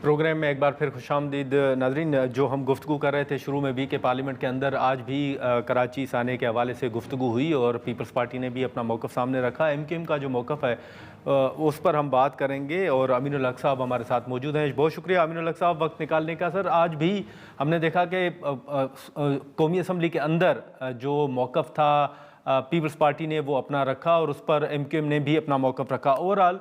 Programme میں ایک بار پھر خوش آمدید ناظرین. جو ہم گفتگو کر رہے تھے شروع میں بھی کہ پارلیمنٹ کے اندر آج بھی کراچی سانے کے حوالے سے گفتگو ہوئی اور پیپلز پارٹی نے بھی اپنا موقف سامنے رکھا. ایم کیو ایم کا جو موقف ہے اس پر ہم بات کریں گے اور امین الحق صاحب ہمارے ساتھ موجود ہیں. بہت شکریہ امین الحق صاحب وقت نکالنے کا. سر آج بھی ہم نے دیکھا کہ قومی اسمبلی کے اندر جو موقف تھا پیپلز پارٹی نے وہ اپنا رکھا اور اس پر ایم کیو ایم نے بھی اپنا موقف رکھا. اوورآل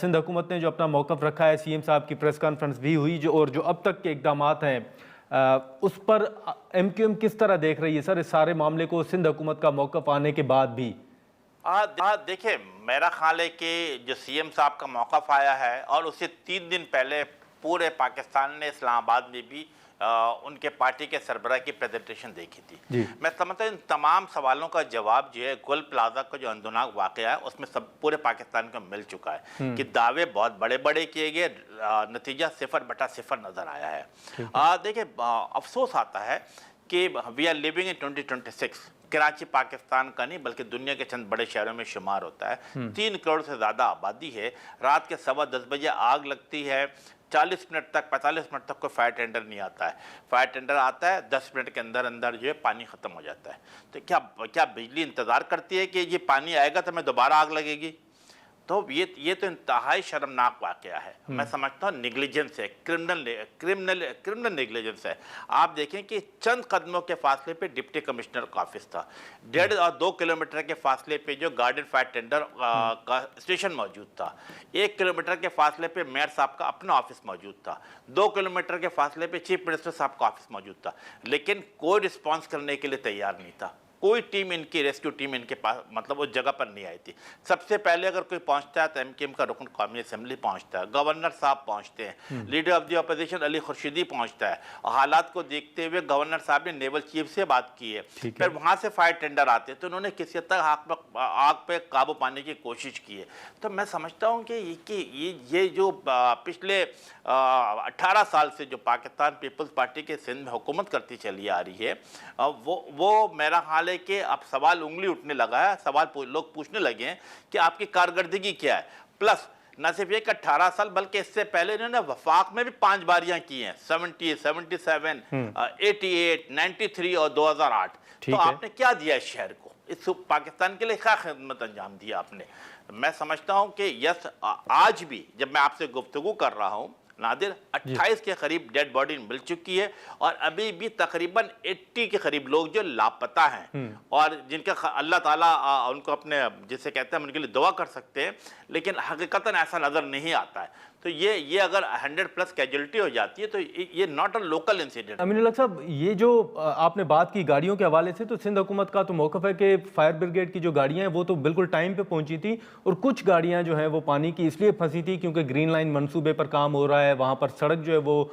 سندھ حکومت نے جو اپنا موقف رکھا ہے, سی ایم صاحب کی پریس کانفرنس بھی ہوئی اور جو اب تک کے اقدامات ہیں اس پر ایم کیو ایم کس طرح دیکھ رہی ہے سر اس سارے معاملے کو سندھ حکومت کا موقف آنے کے بعد بھی؟ دیکھیں, میرا خیال ہے کہ جو سی ایم صاحب کا موقف آیا ہے اور اسے 3 دن پہلے پورے پاکستان نے اسلام آباد میں بھی ان کے پارٹی کے سربراہ کی پریزنٹیشن دیکھی تھی. میں سمجھتا ہوں ان تمام سوالوں کا جواب جو ہے گل پلازہ کا جو اندوناک واقعہ ہے اس میں سب پورے پاکستان کو مل چکا ہے کہ دعوے بہت بڑے بڑے کیے گئے, نتیجہ 0/0 نظر آیا ہے. دیکھیں, افسوس آتا ہے کہ we are living in 2026. Karachi Pakistan کا نہیں بلکہ دنیا کے چند بڑے شہروں میں شمار ہوتا ہے. 3 کروڑ سے زیادہ آبادی ہے. رات کے 10:15 بجے آگ لگتی ہے, 40 منٹ تک 45 منٹ تک کوئی فائر ٹینڈر نہیں آتا ہے. فائر ٹینڈر آتا ہے 10 منٹ کے اندر اندر جو ہے پانی ختم ہو جاتا ہے. تو کیا بجلی انتظار کرتی ہے کہ یہ پانی آئے گا تو ہمیں دوبارہ آگ لگے گی؟ تو یہ تو انتہائی شرمناک واقعہ ہے. میں سمجھتا ہوں نیگلیجنس ہے, کرمنل نیگلیجنس ہے. آپ دیکھیں کہ چند قدموں کے فاصلے پہ ڈپٹی کمشنر کا آفس تھا. 1.5 اور 2 کلومیٹر کے فاصلے پہ جو گارڈن فائر ٹینڈر کا اسٹیشن موجود تھا. 1 کلومیٹر کے فاصلے پہ میئر صاحب کا اپنا آفس موجود تھا. 2 کلومیٹر کے فاصلے پہ چیف منسٹر صاحب کا آفس موجود تھا. لیکن کوئی رسپانس کرنے کے لیے تیار نہیں تھا. کوئی ٹیم ان کی ریسکیو ٹیم ان کے پاس مطلب اس جگہ پر نہیں آئی تھی. سب سے پہلے اگر کوئی پہنچتا ہے تو ایم کیو ایم کا رکن قومی اسمبلی پہنچتا ہے, گورنر صاحب پہنچتے ہیں, لیڈر آف دی اپوزیشن علی خورشیدی پہنچتا ہے. حالات کو دیکھتے ہوئے گورنر صاحب نے نیول چیف سے بات کی ہے. پھر وہاں سے فائر ٹینڈر آتے تو انہوں نے کسی حد تک آگ پہ قابو پانے کی کوشش کی ہے. تو میں سمجھتا ہوں کہ یہ جو پچھلے 18 سال سے جو پاکستان پیپلز پارٹی کے سندھ میں حکومت کرتی چلی آ رہی ہے وہ میرا حال ہے کہ اب سوال انگلی اٹھنے لگا ہے. سوال لوگ پوچھنے لگے ہیں کہ آپ کی کارکردگی کیا ہے. پلس نہ صرف یہ کہ 18 سال بلکہ اس سے پہلے انہوں نے وفاق میں بھی 5 باریاں کی ہیں, 70, 77, 88, 93 اور 2008. تو آپ نے کیا دیا اس شہر کو, اس پاکستان کے لیے کیا خدمت انجام دیا آپ نے؟ میں سمجھتا ہوں کہ یس, آج بھی جب میں آپ سے گفتگو کر رہا ہوں نادر 28 کے قریب ڈیڈ باڈی مل چکی ہے اور ابھی بھی تقریباً 80 کے قریب لوگ جو لاپتہ ہیں اور جن کا اللہ تعالیٰ ان کو اپنے جسے کہتے ہیں ان کے لیے دعا کر سکتے ہیں, لیکن حقیقتاً ایسا نظر نہیں آتا ہے. تو یہ اگر 100+ کیجولٹی ہو جاتی ہے تو یہ ناٹ اے لوکل انسیڈنٹ. امین الحق صاحب, یہ جو آپ نے بات کی گاڑیوں کے حوالے سے, تو سندھ حکومت کا تو موقف ہے کہ فائر بریگیڈ کی جو گاڑیاں ہیں وہ تو بالکل ٹائم پہ پہنچی تھی اور کچھ گاڑیاں جو ہیں وہ پانی کی اس لیے پھنسی تھی کیونکہ گرین لائن منصوبے پر کام ہو رہا ہے, وہاں پر سڑک جو ہے وہ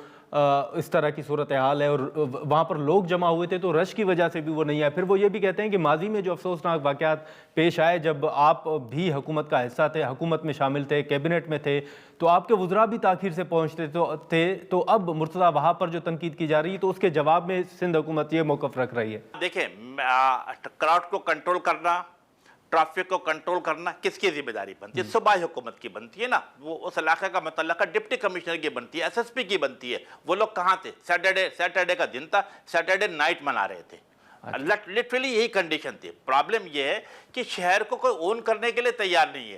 اس طرح کی صورتحال ہے اور وہاں پر لوگ جمع ہوئے تھے تو رش کی وجہ سے بھی وہ نہیں آئے. پھر وہ یہ بھی کہتے ہیں کہ ماضی میں جو افسوسناک واقعات پیش آئے جب آپ بھی حکومت کا حصہ تھے, حکومت میں شامل تھے, کیبنٹ میں تھے, تو آپ کے وزراء بھی تاخیر سے پہنچتے تھے. تو اب مرتضیٰ وہاں پر جو تنقید کی جا رہی ہے تو اس کے جواب میں سندھ حکومت یہ موقف رکھ رہی ہے. دیکھیں, کراؤڈ کو کنٹرول کرنا, ٹریفک کو کنٹرول کرنا کس کی ذمہ داری بنتی ہے؟ صوبائی حکومت کی بنتی ہے نا. وہ اس علاقے کا متعلقہ ڈپٹی کمشنر کی بنتی ہے, ایس ایس پی کی بنتی ہے. وہ لوگ کہاں تھے؟ سیٹرڈے کا دن تھا, سیٹرڈے نائٹ منا رہے تھے. لٹرلی یہی کنڈیشن تھی. پرابلم یہ ہے کہ شہر کو کوئی اون کرنے کے لیے تیار نہیں ہے.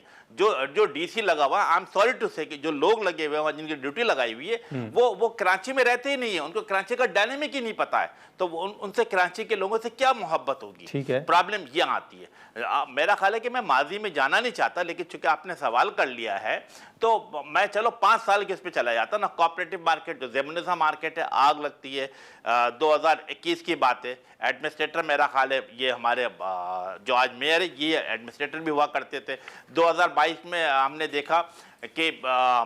جو ڈی سی لگا ہوا, آئی ایم سوری ٹو سے کہ جو لوگ لگے ہوئے ہیں جن کی ڈیوٹی لگائی ہوئی ہے وہ کراچی میں رہتے ہی نہیں ہیں, ان کو کراچی کا ڈائنامک ہی نہیں پتا ہے. تو ان سے کراچی کے لوگوں سے کیا محبت ہوگی؟ پرابلم یہ آتی ہے. میرا خیال ہے کہ میں ماضی میں جانا نہیں چاہتا, لیکن چونکہ آپ نے سوال کر لیا ہے تو میں چلو 5 سال کے اس پہ چلا جاتا نا. کوآپریٹو مارکیٹ جو زیمنزا مارکیٹ ہے, آگ لگتی ہے, 2021 کی بات ہے. ایڈمنسٹریٹر میرا خیال ہے یہ ہمارے جو آج میئر ہے یہ ایڈمنسٹریٹر بھی ہوا کرتے تھے. 2022 میں ہم نے دیکھا کہ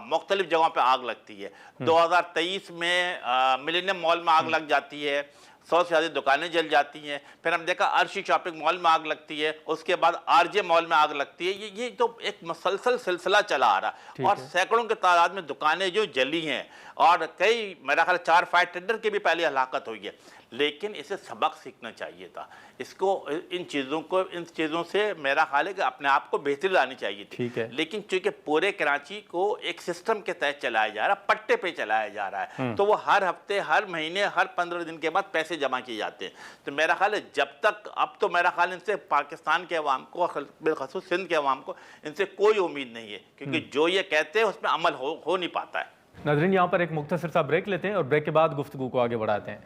مختلف جگہوں پہ آگ لگتی ہے. 2023 میں ملینیم مال میں آگ لگ جاتی ہے, 100 سے زیادہ دکانیں جل جاتی ہیں. پھر ہم دیکھا عرشی شاپنگ مال میں آگ لگتی ہے, اس کے بعد آر جے مال میں آگ لگتی ہے. یہ تو ایک مسلسل سلسلہ چلا آ رہا اور سینکڑوں کے تعداد میں دکانیں جو جلی ہیں اور کئی میرا خیال 4 فائر ٹینڈر کی بھی پہلے ہلاکت ہوئی ہے. لیکن اسے سبق سیکھنا چاہیے تھا. اس کو ان چیزوں سے میرا خیال ہے کہ اپنے آپ کو بہتری لانی چاہیے تھی. ٹھیک ہے. لیکن چونکہ پورے کراچی کو ایک سسٹم کے تحت چلایا جا رہا ہے, پٹے پہ چلایا جا رہا ہے, تو وہ ہر ہفتے, ہر مہینے, ہر 15 دن کے بعد پیسے جمع کیے جاتے ہیں. تو میرا خیال ہے جب تک, اب تو میرا خیال ان سے پاکستان کے عوام کو, بالخصوص سندھ کے عوام کو, ان سے کوئی امید نہیں ہے, کیونکہ جو یہ کہتے ہیں اس میں عمل ہو نہیں پاتا ہے. ناظرین یہاں پر ایک مختصر سا بریک لیتے ہیں اور بریک کے بعد گفتگو کو آگے بڑھاتے ہیں.